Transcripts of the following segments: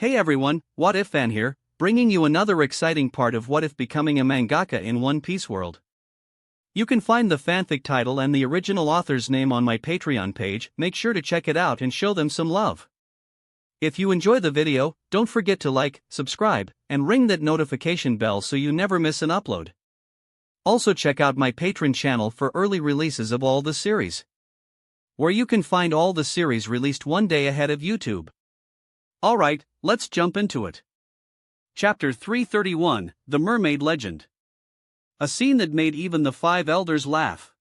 Hey everyone, What If Fan here, bringing you another exciting part of What If becoming a mangaka in One Piece world. You can find the fanfic title and the original author's name on my Patreon page. Make sure to check it out and show them some love. If you enjoy the video, don't forget to like, subscribe, and ring that notification bell so you never miss an upload. Also check out my Patreon channel for early releases of all the series, where you can find all the series released one day ahead of YouTube. Alright, let's jump into it. Chapter 331, The Mermaid Legend. A scene that made even the five elders laugh.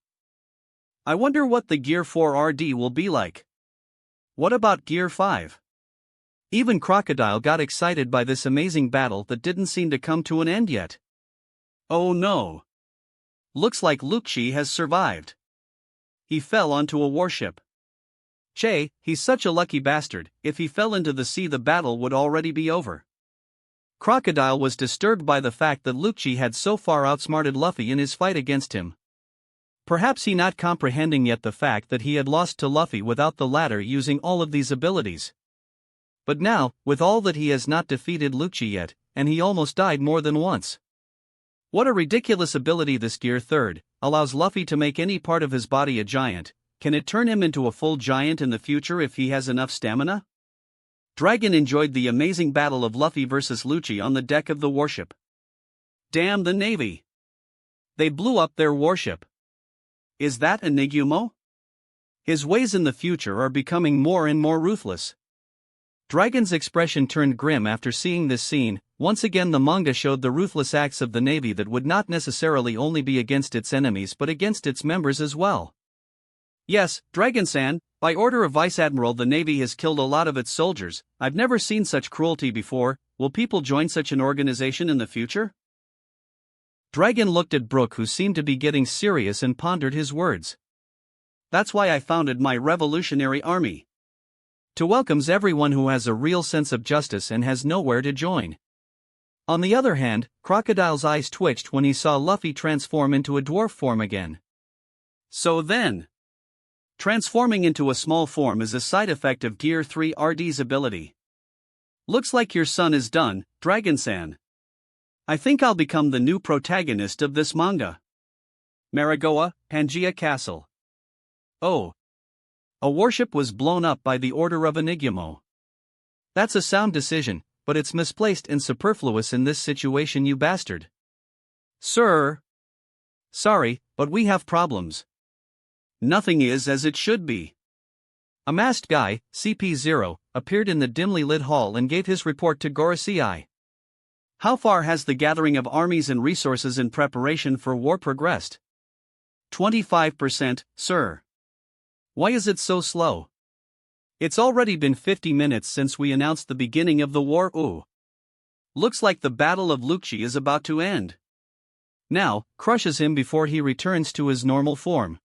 I wonder what the Gear 4 RD will be like. What about Gear 5? Even Crocodile got excited by this amazing battle that didn't seem to come to an end yet. Oh no. Looks like Lucci has survived. He fell onto a warship. Che, he's such a lucky bastard. If he fell into the sea, the battle would already be over. Crocodile was disturbed by the fact that Lucci had so far outsmarted Luffy in his fight against him. Perhaps he not comprehending yet the fact that he had lost to Luffy without the latter using all of these abilities. But now, with all that, he has not defeated Lucci yet, and he almost died more than once. What a ridiculous ability this Gear 3 allows Luffy to make any part of his body a giant. Can it turn him into a full giant in the future if he has enough stamina? Dragon enjoyed the amazing battle of Luffy versus Lucci on the deck of the warship. Damn the Navy! They blew up their warship. Is that Enigumo? His ways in the future are becoming more and more ruthless. Dragon's expression turned grim after seeing this scene. Once again the manga showed the ruthless acts of the Navy that would not necessarily only be against its enemies but against its members as well. Yes, Dragon-san, by order of Vice Admiral, the Navy has killed a lot of its soldiers. I've never seen such cruelty before. Will people join such an organization in the future? Dragon looked at Brook, who seemed to be getting serious, and pondered his words. That's why I founded my revolutionary army. To welcomes everyone who has a real sense of justice and has nowhere to join. On the other hand, Crocodile's eyes twitched when he saw Luffy transform into a dwarf form again. So then, transforming into a small form is a side effect of Gear 3 RD's ability. Looks like your son is done, Dragon-san. I think I'll become the new protagonist of this manga. Marigoa, Pangaea Castle. Oh. A warship was blown up by the order of Enigumo. That's a sound decision, but it's misplaced and superfluous in this situation, you bastard. Sir. Sorry, but we have problems. Nothing is as it should be. A masked guy, CP0, appeared in the dimly lit hall and gave his report to Gorosei. How far has the gathering of armies and resources in preparation for war progressed? 25%, sir. Why is it so slow? It's already been 50 minutes since we announced the beginning of the war. Ooh. Looks like the Battle of Lucci is about to end. Now, crushes him before he returns to his normal form.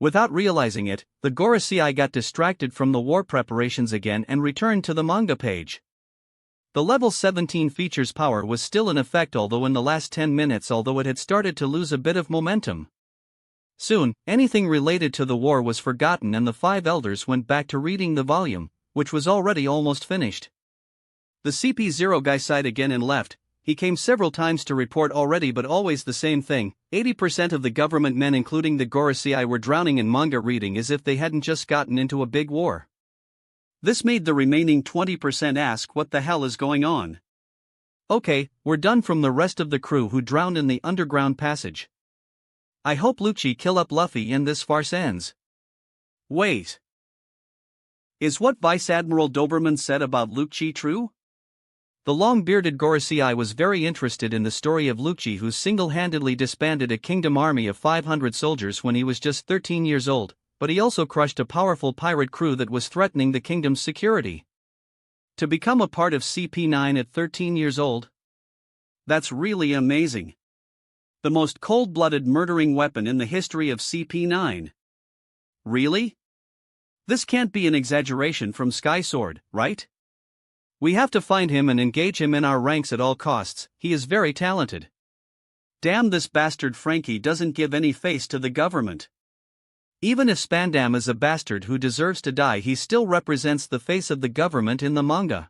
Without realizing it, the Gorosei got distracted from the war preparations again and returned to the manga page. The level 17 features power was still in effect, although in the last 10 minutes it had started to lose a bit of momentum. Soon, anything related to the war was forgotten and the five elders went back to reading the volume, which was already almost finished. The CP0 guy sighed again and left. He came several times to report already, but always the same thing. 80% of the government men, including the Gorosei, were drowning in manga reading as if they hadn't just gotten into a big war. This made the remaining 20% ask what the hell is going on. Okay, we're done from the rest of the crew who drowned in the underground passage. I hope Lucci kill up Luffy and this farce ends. Wait. Is what Vice Admiral Doberman said about Lucci true? The long-bearded Gorosei was very interested in the story of Lucci, who single-handedly disbanded a kingdom army of 500 soldiers when he was just 13 years old, but he also crushed a powerful pirate crew that was threatening the kingdom's security. To become a part of CP9 at 13 years old? That's really amazing. The most cold-blooded murdering weapon in the history of CP9. Really? This can't be an exaggeration from Sky Sword, right? We have to find him and engage him in our ranks at all costs. He is very talented. Damn, this bastard Frankie doesn't give any face to the government. Even if Spandam is a bastard who deserves to die, he still represents the face of the government in the manga.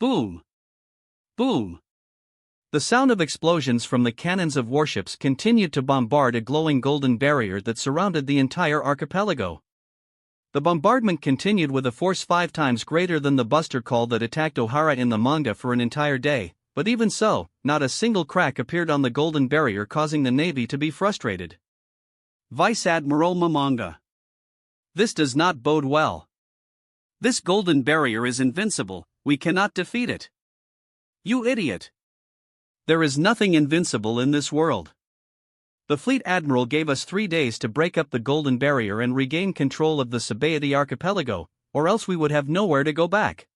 Boom! Boom! The sound of explosions from the cannons of warships continued to bombard a glowing golden barrier that surrounded the entire archipelago. The bombardment continued with a force 5 times greater than the buster call that attacked Ohara in the manga for an entire day, but even so, not a single crack appeared on the golden barrier, causing the Navy to be frustrated. Vice Admiral Mangaka. This does not bode well. This golden barrier is invincible, we cannot defeat it. You idiot! There is nothing invincible in this world. The fleet admiral gave us 3 days to break up the golden barrier and regain control of the Sabaody archipelago, or else we would have nowhere to go back.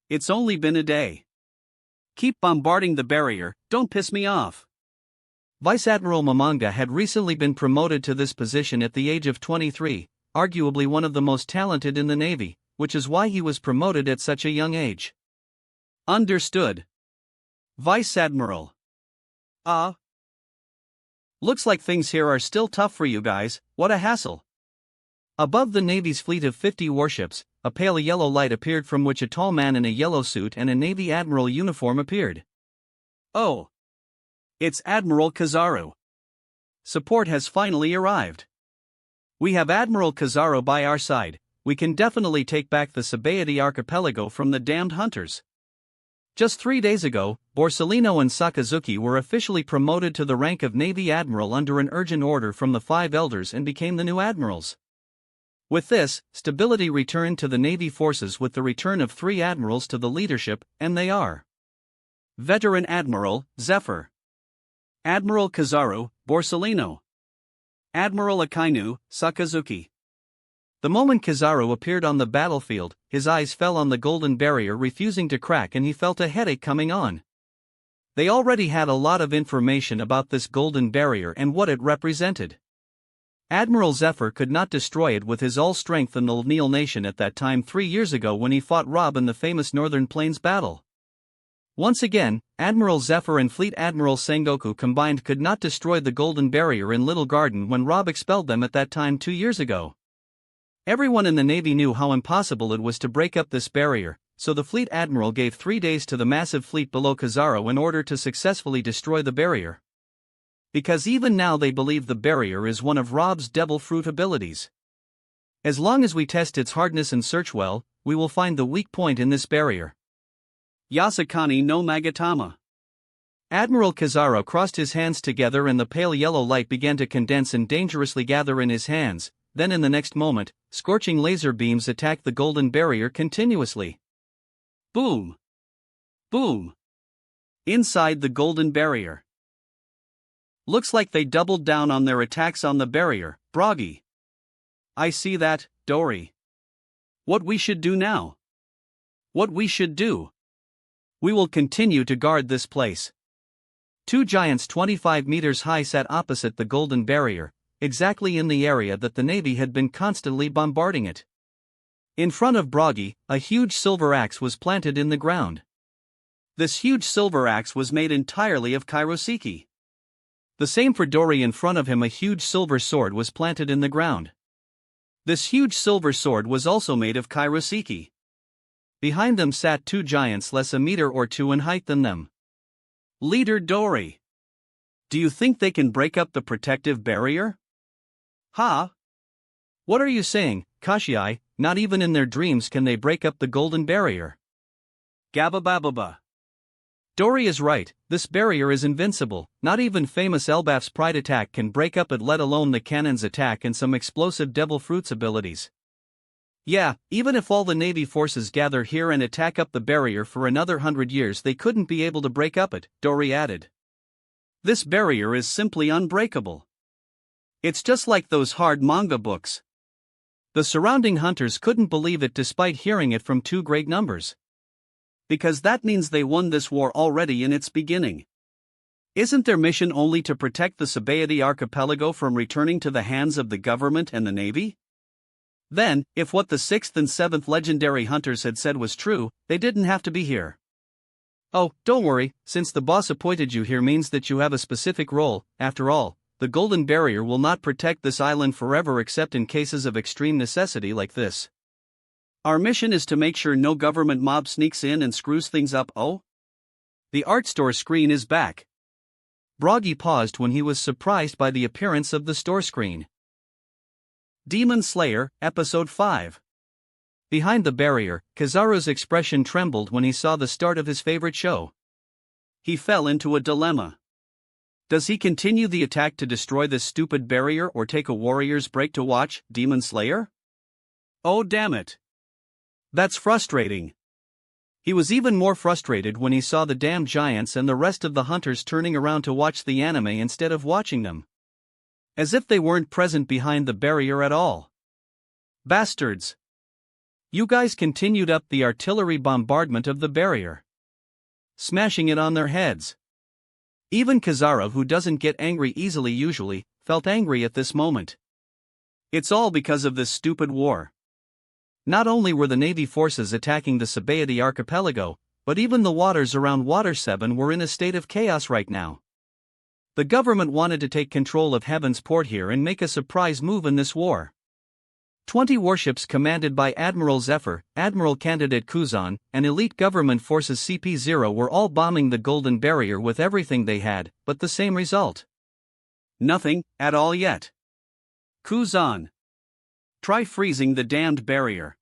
It's only been a day. Keep bombarding the barrier, don't piss me off. Vice Admiral Mangaka had recently been promoted to this position at the age of 23, arguably one of the most talented in the Navy, which is why he was promoted at such a young age. Understood. Vice Admiral. Looks like things here are still tough for you guys, what a hassle. Above the Navy's fleet of 50 warships, a pale yellow light appeared from which a tall man in a yellow suit and a Navy Admiral uniform appeared. Oh. It's Admiral Kizaru. Support has finally arrived. We have Admiral Kizaru by our side, we can definitely take back the Sabaody archipelago from the damned hunters. Just 3 days ago, Borsellino and Sakazuki were officially promoted to the rank of Navy Admiral under an urgent order from the 5 elders and became the new admirals. With this, stability returned to the Navy forces with the return of 3 admirals to the leadership, and they are Veteran Admiral Zephyr, Admiral Kizaru Borsellino, Admiral Akainu Sakazuki. The moment Kizaru appeared on the battlefield, his eyes fell on the golden barrier refusing to crack and he felt a headache coming on. They already had a lot of information about this golden barrier and what it represented. Admiral Zephyr could not destroy it with his all-strength in the Nil Nation at that time 3 years ago when he fought Rob in the famous Northern Plains battle. Once again, Admiral Zephyr and Fleet Admiral Sengoku combined could not destroy the golden barrier in Little Garden when Rob expelled them at that time 2 years ago. Everyone in the Navy knew how impossible it was to break up this barrier, so the Fleet Admiral gave 3 days to the massive fleet below Kizaru in order to successfully destroy the barrier. Because even now they believe the barrier is one of Rob's devil fruit abilities. As long as we test its hardness and search well, we will find the weak point in this barrier. Yasukani no Magatama. Admiral Kizaru crossed his hands together and the pale yellow light began to condense and dangerously gather in his hands. Then in the next moment, scorching laser beams attacked the golden barrier continuously. Boom! Boom! Inside the golden barrier. Looks like they doubled down on their attacks on the barrier, Bragi. I see that, Dory. What we should do now? What we should do? We will continue to guard this place. 2 giants 25 meters high sat opposite the golden barrier, exactly in the area that the Navy had been constantly bombarding it. In front of Bragi, a huge silver axe was planted in the ground. This huge silver axe was made entirely of kairoseki. The same for Dory. In front of him a huge silver sword was planted in the ground. This huge silver sword was also made of kairoseki. Behind them sat 2 giants less a meter or 2 in height than them. Leader Dory. Do you think they can break up the protective barrier? Ha! What are you saying, Kashiai? Not even in their dreams can they break up the golden barrier. Gababababa. Dory is right, this barrier is invincible, not even famous Elbaf's pride attack can break up it, let alone the cannon's attack and some explosive devil fruits abilities. Yeah, even if all the Navy forces gather here and attack up the barrier for another 100 years they couldn't be able to break up it, Dory added. This barrier is simply unbreakable. It's just like those hard manga books. The surrounding hunters couldn't believe it despite hearing it from 2 great numbers. Because that means they won this war already in its beginning. Isn't their mission only to protect the Sabaody archipelago from returning to the hands of the government and the Navy? Then, if what the 6th and 7th legendary hunters had said was true, they didn't have to be here. Oh, don't worry, since the boss appointed you here means that you have a specific role. After all, the golden barrier will not protect this island forever except in cases of extreme necessity like this. Our mission is to make sure no government mob sneaks in and screws things up. Oh? The art store screen is back. Broggy paused when he was surprised by the appearance of the store screen. Demon Slayer, Episode 5. Behind the barrier, Kizaru's expression trembled when he saw the start of his favorite show. He fell into a dilemma. Does he continue the attack to destroy this stupid barrier or take a warrior's break to watch Demon Slayer? Oh damn it. That's frustrating. He was even more frustrated when he saw the damn giants and the rest of the hunters turning around to watch the anime instead of watching them. As if they weren't present behind the barrier at all. Bastards! You guys continued up the artillery bombardment of the barrier, smashing it on their heads. Even Kizaru, who doesn't get angry easily usually, felt angry at this moment. It's all because of this stupid war. Not only were the Navy forces attacking the Sabaody archipelago, but even the waters around Water 7 were in a state of chaos right now. The government wanted to take control of Heaven's Port here and make a surprise move in this war. 20 warships commanded by Admiral Zephyr, Admiral Candidate Kuzan, and elite government forces CP0 were all bombing the Golden Barrier with everything they had, but the same result. Nothing, at all yet. Kuzan. Try freezing the damned barrier.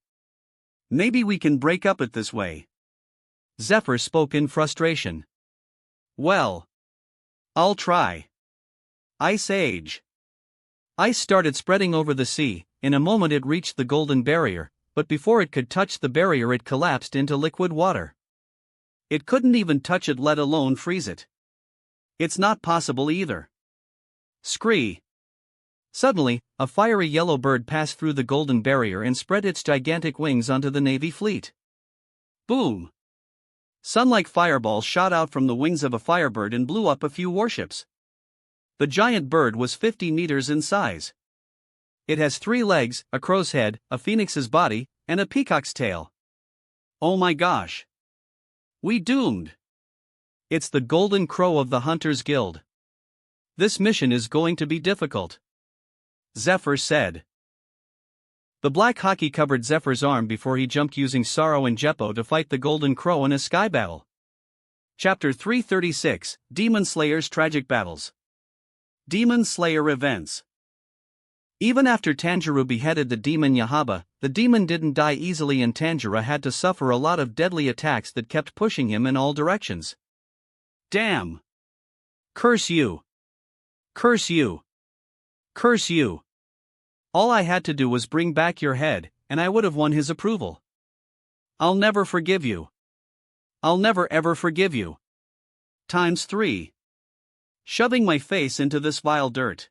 Maybe we can break up it this way. Zephyr spoke in frustration. Well, I'll try. Ice Age. Ice started spreading over the sea. In a moment it reached the Golden Barrier, but before it could touch the barrier it collapsed into liquid water. It couldn't even touch it, let alone freeze it. It's not possible either. Scree. Suddenly, a fiery yellow bird passed through the Golden Barrier and spread its gigantic wings onto the Navy fleet. Boom! Sun-like fireballs shot out from the wings of a firebird and blew up a few warships. The giant bird was 50 meters in size. It has 3 legs, a crow's head, a phoenix's body, and a peacock's tail. Oh my gosh! We doomed! It's the Golden Crow of the Hunters Guild. This mission is going to be difficult, Zephyr said. The black hockey covered Zephyr's arm before he jumped using Sorrow and Jeppo to fight the Golden Crow in a sky battle. Chapter 336, Demon Slayer's Tragic Battles. Demon Slayer Events. Even after Tanjiro beheaded the demon Yahaba, the demon didn't die easily and Tanjiro had to suffer a lot of deadly attacks that kept pushing him in all directions. Damn! Curse you! Curse you! Curse you! All I had to do was bring back your head, and I would have won his approval. I'll never forgive you. I'll never ever forgive you. ×3. Shoving my face into this vile dirt.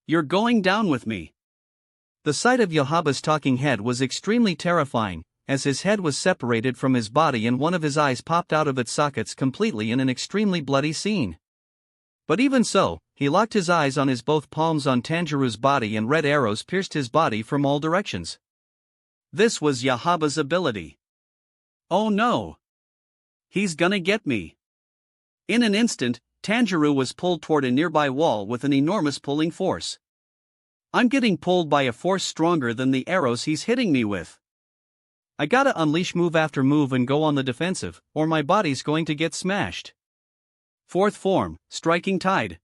You're going down with me. The sight of Yahaba's talking head was extremely terrifying, as his head was separated from his body and one of his eyes popped out of its sockets completely in an extremely bloody scene. But even so, he locked his eyes on his both palms on Tanjiro's body and red arrows pierced his body from all directions. This was Yahaba's ability. Oh no! He's gonna get me. In an instant, Tanjiro was pulled toward a nearby wall with an enormous pulling force. I'm getting pulled by a force stronger than the arrows he's hitting me with. I gotta unleash move after move and go on the defensive, or my body's going to get smashed. Fourth form, Striking Tide.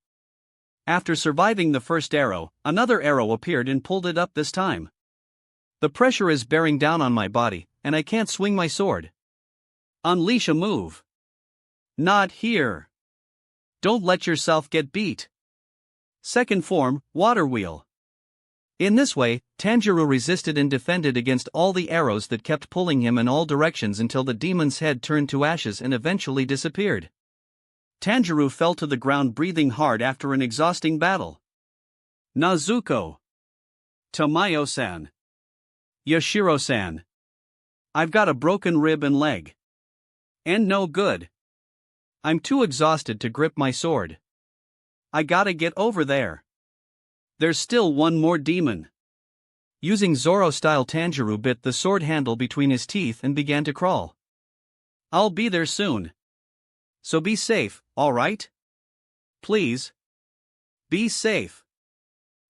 After surviving the first arrow, another arrow appeared and pulled it up this time. The pressure is bearing down on my body, and I can't swing my sword. Unleash a move. Not here. Don't let yourself get beat. Second form, Water Wheel. In this way, Tanjiro resisted and defended against all the arrows that kept pulling him in all directions until the demon's head turned to ashes and eventually disappeared. Tanjiro fell to the ground breathing hard after an exhausting battle. Nazuko. Tamayo-san. Yashiro-san. I've got a broken rib and leg. And no good. I'm too exhausted to grip my sword. I gotta get over there. There's still one more demon. Using Zoro-style, Tanjiro bit the sword handle between his teeth and began to crawl. I'll be there soon. So be safe, alright? Please. Be safe.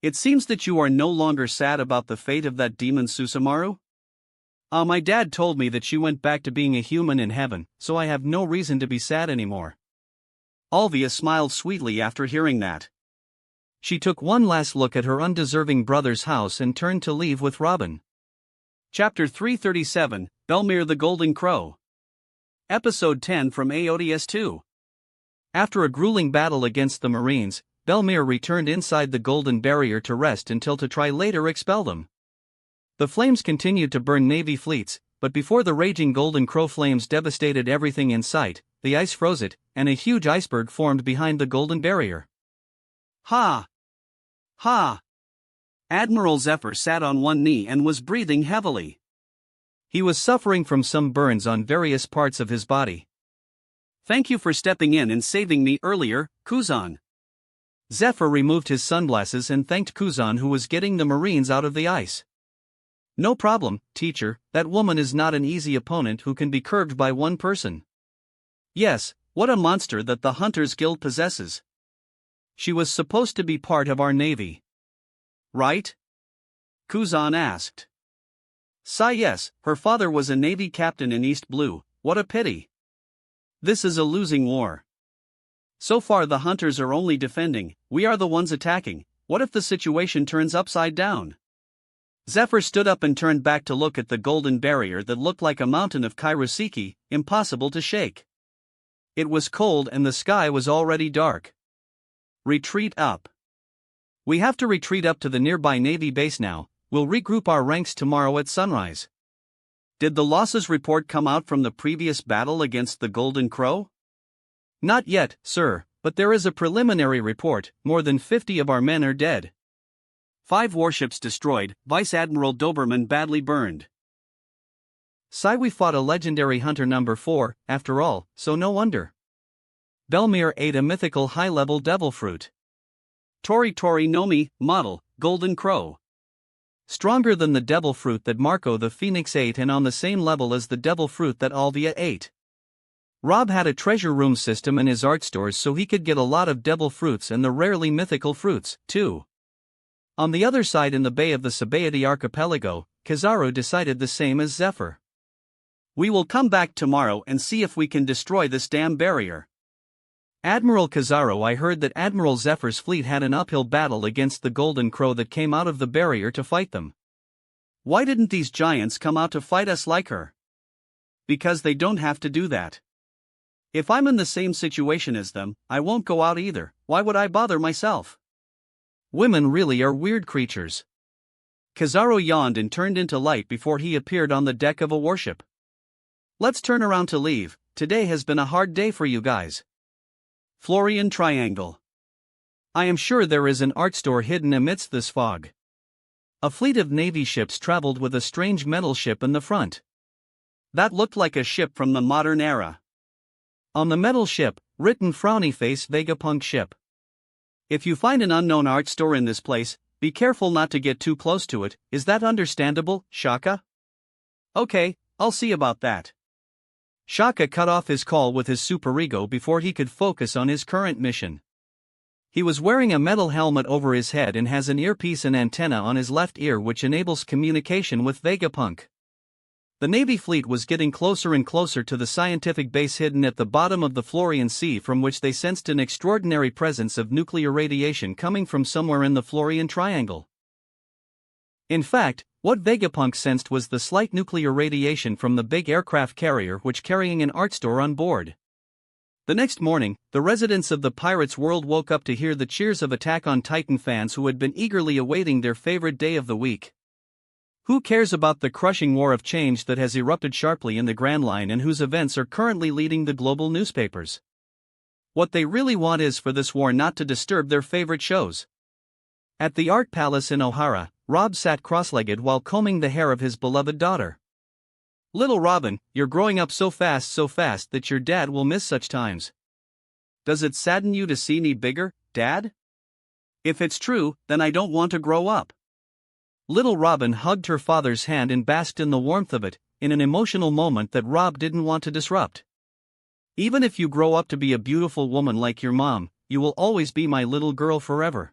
It seems that you are no longer sad about the fate of that demon Susamaru? My dad told me that she went back to being a human in heaven, so I have no reason to be sad anymore. Alvia smiled sweetly after hearing that. She took one last look at her undeserving brother's house and turned to leave with Robin. Chapter 337, Belmir the Golden Crow. Episode 10 from AODS 2. After a grueling battle against the Marines, Belmir returned inside the Golden Barrier to rest until to try later expel them. The flames continued to burn Navy fleets, but before the raging Golden Crow flames devastated everything in sight, the ice froze it, and a huge iceberg formed behind the Golden Barrier. Ha! Ha! Admiral Zephyr sat on one knee and was breathing heavily. He was suffering from some burns on various parts of his body. Thank you for stepping in and saving me earlier, Kuzan. Zephyr removed his sunglasses and thanked Kuzan, who was getting the Marines out of the ice. No problem, teacher, that woman is not an easy opponent who can be curbed by one person. Yes, what a monster that the Hunters Guild possesses. She was supposed to be part of our navy. Right? Kuzan asked. Yes, her father was a navy captain in East Blue, what a pity. This is a losing war. So far the hunters are only defending, we are the ones attacking. What if the situation turns upside down? Zephyr stood up and turned back to look at the Golden Barrier that looked like a mountain of Kairoseki, impossible to shake. It was cold and the sky was already dark. Retreat up. We have to retreat up to the nearby Navy base now. We'll regroup our ranks tomorrow at sunrise. Did the losses report come out from the previous battle against the Golden Crow? Not yet, sir, but there is a preliminary report. More than 50 of our men are dead. 5 warships destroyed, Vice Admiral Doberman badly burned. We fought a legendary hunter number 4, after all, so no wonder. Belmir ate a mythical high-level devil fruit. Tori Nomi, model, Golden Crow. Stronger than the devil fruit that Marco the Phoenix ate and on the same level as the devil fruit that Alvia ate. Rob had a treasure room system in his art stores so he could get a lot of devil fruits and the rarely mythical fruits, too. On the other side in the bay of the Sabaody archipelago, Kizaru decided the same as Zephyr. We will come back tomorrow and see if we can destroy this damn barrier. Admiral Kizaru, I heard that Admiral Zephyr's fleet had an uphill battle against the Golden Crow that came out of the barrier to fight them. Why didn't these giants come out to fight us like her? Because they don't have to do that. If I'm in the same situation as them, I won't go out either. Why would I bother myself? Women really are weird creatures. Kizaru yawned and turned into light before he appeared on the deck of a warship. Let's turn around to leave. Today has been a hard day for you guys. Florian Triangle. I am sure there is an art store hidden amidst this fog. A fleet of Navy ships traveled with a strange metal ship in the front. That looked like a ship from the modern era. On the metal ship, written frowny face Vegapunk ship. If you find an unknown art store in this place, be careful not to get too close to it. Is that understandable, Shaka? Okay, I'll see about that. Shaka cut off his call with his superego before he could focus on his current mission. He was wearing a metal helmet over his head and has an earpiece and antenna on his left ear which enables communication with Vegapunk. The Navy fleet was getting closer and closer to the scientific base hidden at the bottom of the Florian Sea, from which they sensed an extraordinary presence of nuclear radiation coming from somewhere in the Florian Triangle. In fact, what Vegapunk sensed was the slight nuclear radiation from the big aircraft carrier which carrying an art store on board. The next morning, the residents of the pirates' world woke up to hear the cheers of Attack on Titan fans who had been eagerly awaiting their favorite day of the week. Who cares about the crushing war of change that has erupted sharply in the Grand Line and whose events are currently leading the global newspapers? What they really want is for this war not to disturb their favorite shows. At the Art Palace in Ohara, Rob sat cross-legged while combing the hair of his beloved daughter. Little Robin, you're growing up so fast that your dad will miss such times. Does it sadden you to see me bigger, Dad? If it's true, then I don't want to grow up. Little Robin hugged her father's hand and basked in the warmth of it, in an emotional moment that Rob didn't want to disrupt. Even if you grow up to be a beautiful woman like your mom, you will always be my little girl forever.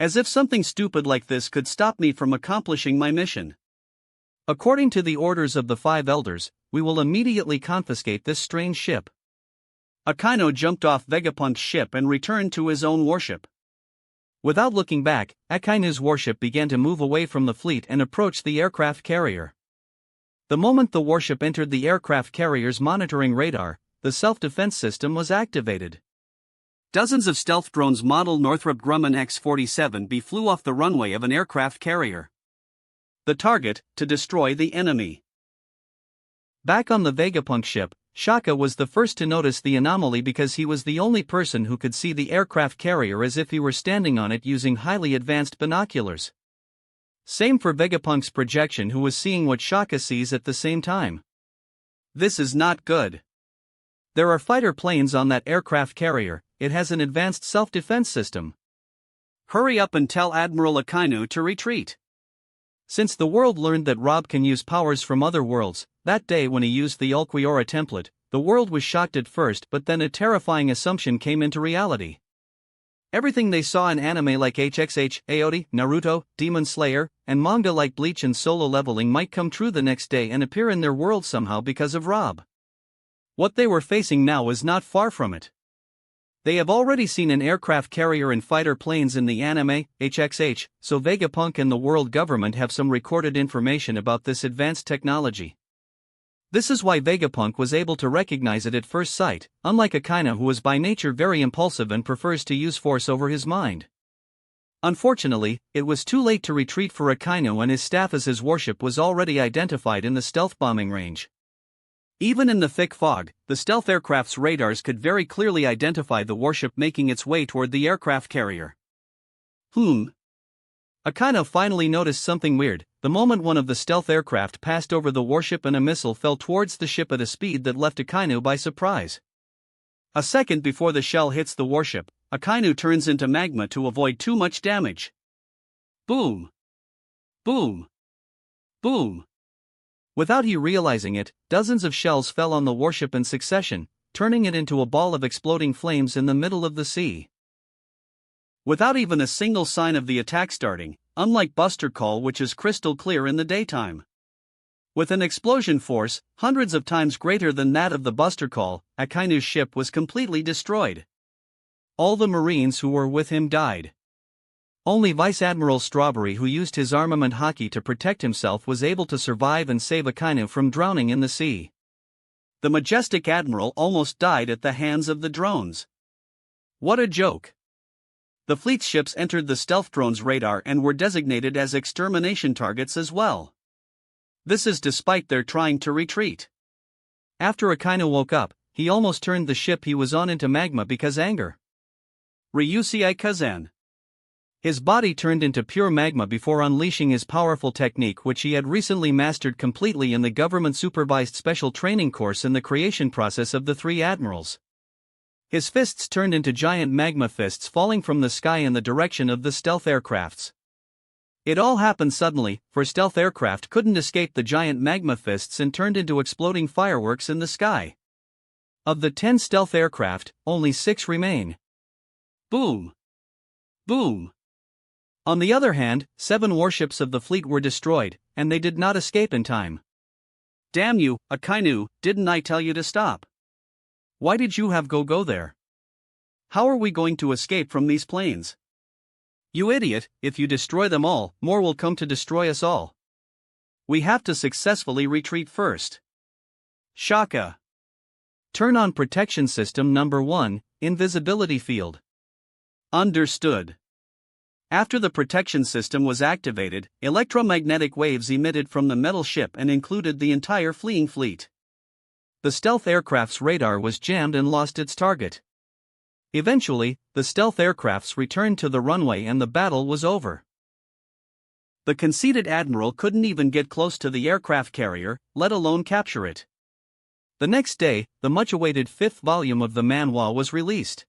As if something stupid like this could stop me from accomplishing my mission. According to the orders of the 5 elders, we will immediately confiscate this strange ship. Akainu jumped off Vegapunk's ship and returned to his own warship. Without looking back, Akainu's warship began to move away from the fleet and approach the aircraft carrier. The moment the warship entered the aircraft carrier's monitoring radar, the self-defense system was activated. Dozens of stealth drones model Northrop Grumman X-47B flew off the runway of an aircraft carrier. The target, to destroy the enemy. Back on the Vegapunk ship, Shaka was the first to notice the anomaly because he was the only person who could see the aircraft carrier as if he were standing on it using highly advanced binoculars. Same for Vegapunk's projection, who was seeing what Shaka sees at the same time. This is not good. There are fighter planes on that aircraft carrier. It has an advanced self-defense system. Hurry up and tell Admiral Akainu to retreat. Since the world learned that Rob can use powers from other worlds, that day when he used the Ulquiorra template, the world was shocked at first, but then a terrifying assumption came into reality. Everything they saw in anime like HXH, Aote, Naruto, Demon Slayer, and manga like Bleach and Solo Leveling might come true the next day and appear in their world somehow because of Rob. What they were facing now was not far from it. They have already seen an aircraft carrier and fighter planes in the anime, HXH, so Vegapunk and the world government have some recorded information about this advanced technology. This is why Vegapunk was able to recognize it at first sight, unlike Akainu, who was by nature very impulsive and prefers to use force over his mind. Unfortunately, it was too late to retreat for Akainu, and his staff as his warship was already identified in the stealth bombing range. Even in the thick fog, the stealth aircraft's radars could very clearly identify the warship making its way toward the aircraft carrier. Akainu finally noticed something weird. The moment one of the stealth aircraft passed over the warship and a missile fell towards the ship at a speed that left Akainu by surprise. A second before the shell hits the warship, Akainu turns into magma to avoid too much damage. Boom! Boom! Boom! Without he realizing it, dozens of shells fell on the warship in succession, turning it into a ball of exploding flames in the middle of the sea. Without even a single sign of the attack starting, unlike Buster Call, which is crystal clear in the daytime. With an explosion force hundreds of times greater than that of the Buster Call, Akainu's ship was completely destroyed. All the Marines who were with him died. Only Vice Admiral Strawberry, who used his armament haki to protect himself, was able to survive and save Akainu from drowning in the sea. The majestic Admiral almost died at the hands of the drones. What a joke! The fleet's ships entered the stealth drone's radar and were designated as extermination targets as well. This is despite their trying to retreat. After Akainu woke up, he almost turned the ship he was on into magma because anger. Ryusei Kazan. His body turned into pure magma before unleashing his powerful technique, which he had recently mastered completely in the government-supervised special training course in the creation process of the 3 admirals. His fists turned into giant magma fists falling from the sky in the direction of the stealth aircrafts. It all happened suddenly, for stealth aircraft couldn't escape the giant magma fists and turned into exploding fireworks in the sky. Of the 10 stealth aircraft, only 6 remain. Boom! Boom! On the other hand, 7 warships of the fleet were destroyed, and they did not escape in time. Damn you, Akainu, didn't I tell you to stop? Why did you have go there? How are we going to escape from these planes? You idiot, if you destroy them all, more will come to destroy us all. We have to successfully retreat first. Shaka. Turn on protection system number 1, invisibility field. Understood. After the protection system was activated, electromagnetic waves emitted from the metal ship and included the entire fleeing fleet. The stealth aircraft's radar was jammed and lost its target. Eventually, the stealth aircrafts returned to the runway and the battle was over. The conceited admiral couldn't even get close to the aircraft carrier, let alone capture it. The next day, the much-awaited 5th volume of the manhwa was released.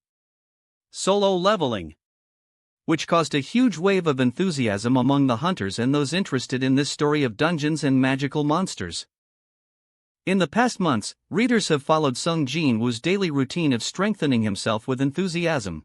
Solo Leveling, which caused a huge wave of enthusiasm among the hunters and those interested in this story of dungeons and magical monsters. In the past months, readers have followed Sung Jin Woo's daily routine of strengthening himself with enthusiasm.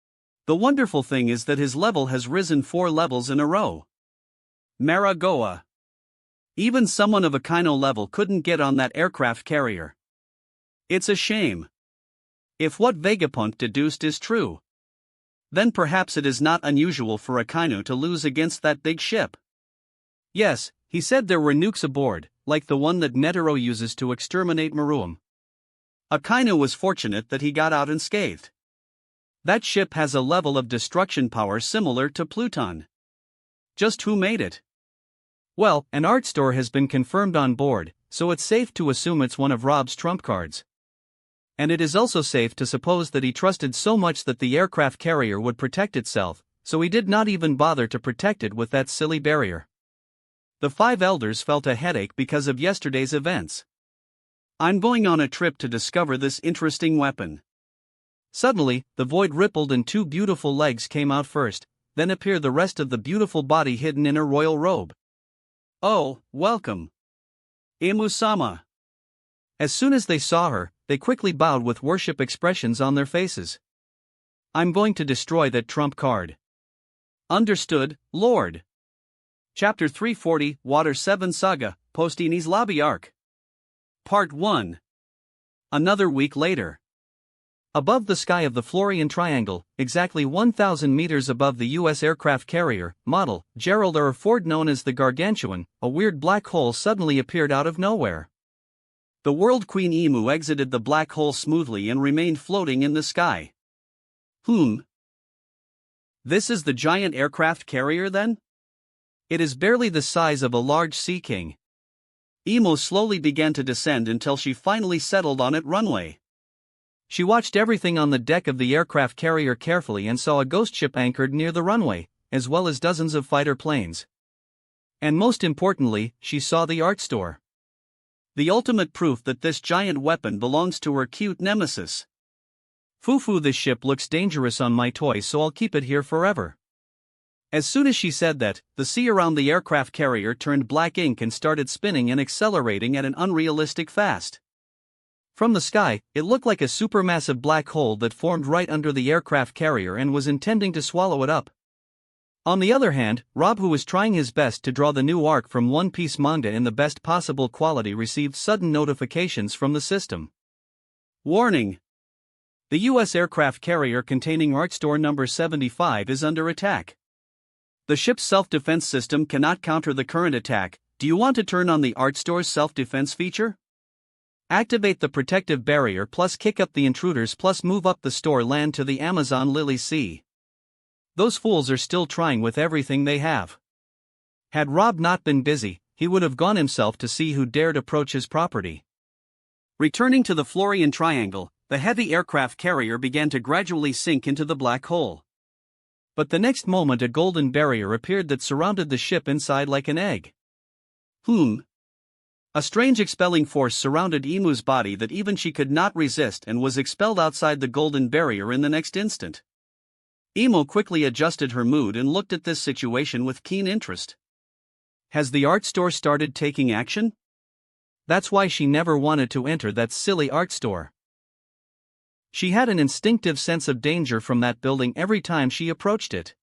The wonderful thing is that his level has risen 4 levels in a row. Maragoa. Even someone of Akaino level couldn't get on that aircraft carrier. It's a shame. If what Vegapunk deduced is true, then perhaps it is not unusual for Akainu to lose against that big ship. Yes, he said there were nukes aboard, like the one that Netero uses to exterminate Maruam. Akainu was fortunate that he got out unscathed. That ship has a level of destruction power similar to Pluton. Just who made it? Well, an art store has been confirmed on board, so it's safe to assume it's one of Rob's trump cards. And it is also safe to suppose that he trusted so much that the aircraft carrier would protect itself, so he did not even bother to protect it with that silly barrier. The 5 elders felt a headache because of yesterday's events. I'm going on a trip to discover this interesting weapon. Suddenly, the void rippled and 2 beautiful legs came out first, then appeared the rest of the beautiful body hidden in her royal robe. Oh, welcome, Imu-sama. As soon as they saw her, they quickly bowed with worship expressions on their faces. I'm going to destroy that trump card. Understood, Lord. Chapter 340, Water 7 Saga, Postini's Lobby Arc. Part 1. Another week later. Above the sky of the Florian Triangle, exactly 1,000 meters above the U.S. aircraft carrier, model, Gerald R. Ford known as the Gargantuan, a weird black hole suddenly appeared out of nowhere. The World Queen Emu exited the black hole smoothly and remained floating in the sky. This is the giant aircraft carrier then? It is barely the size of a large sea king. Emu slowly began to descend until she finally settled on its runway. She watched everything on the deck of the aircraft carrier carefully and saw a ghost ship anchored near the runway, as well as dozens of fighter planes. And most importantly, she saw the art store. The ultimate proof that this giant weapon belongs to her cute nemesis. Fufu, this ship looks dangerous on my toy, so I'll keep it here forever. As soon as she said that, the sea around the aircraft carrier turned black ink and started spinning and accelerating at an unrealistic fast. From the sky, it looked like a supermassive black hole that formed right under the aircraft carrier and was intending to swallow it up. On the other hand, Rob, who was trying his best to draw the new arc from One Piece manga in the best possible quality, received sudden notifications from the system. Warning! The U.S. aircraft carrier containing art store number 75 is under attack. The ship's self-defense system cannot counter the current attack. Do you want to turn on the art store's self-defense feature? Activate the protective barrier plus kick up the intruders plus move up the store land to the Amazon Lily Sea. Those fools are still trying with everything they have. Had Rob not been busy, he would have gone himself to see who dared approach his property. Returning to the Florian Triangle, the heavy aircraft carrier began to gradually sink into the black hole. But the next moment a golden barrier appeared that surrounded the ship inside like an egg. A strange expelling force surrounded Emu's body that even she could not resist and was expelled outside the golden barrier in the next instant. Emu quickly adjusted her mood and looked at this situation with keen interest. Has the art store started taking action? That's why she never wanted to enter that silly art store. She had an instinctive sense of danger from that building every time she approached it.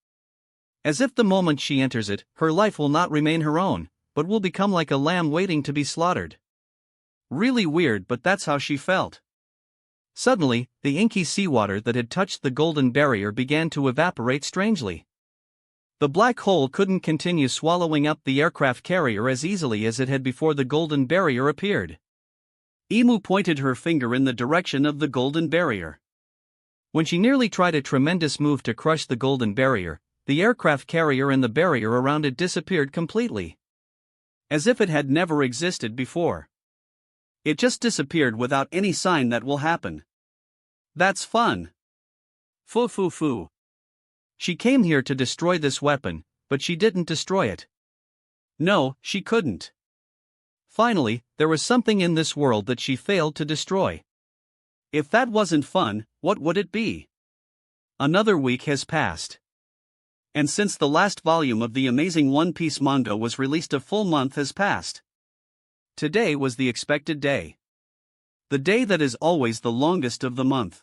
As if the moment she enters it, her life will not remain her own, but will become like a lamb waiting to be slaughtered. Really weird, but that's how she felt. Suddenly, the inky seawater that had touched the golden barrier began to evaporate strangely. The black hole couldn't continue swallowing up the aircraft carrier as easily as it had before the golden barrier appeared. Emu pointed her finger in the direction of the golden barrier. When she nearly tried a tremendous move to crush the golden barrier, the aircraft carrier and the barrier around it disappeared completely. As if it had never existed before. It just disappeared without any sign that will happen. That's fun. Fu. She came here to destroy this weapon, but she didn't destroy it. No, she couldn't. Finally, there was something in this world that she failed to destroy. If that wasn't fun, what would it be? Another week has passed. And since the last volume of the amazing One Piece manga was released, a full month has passed. Today was the expected day. The day that is always the longest of the month.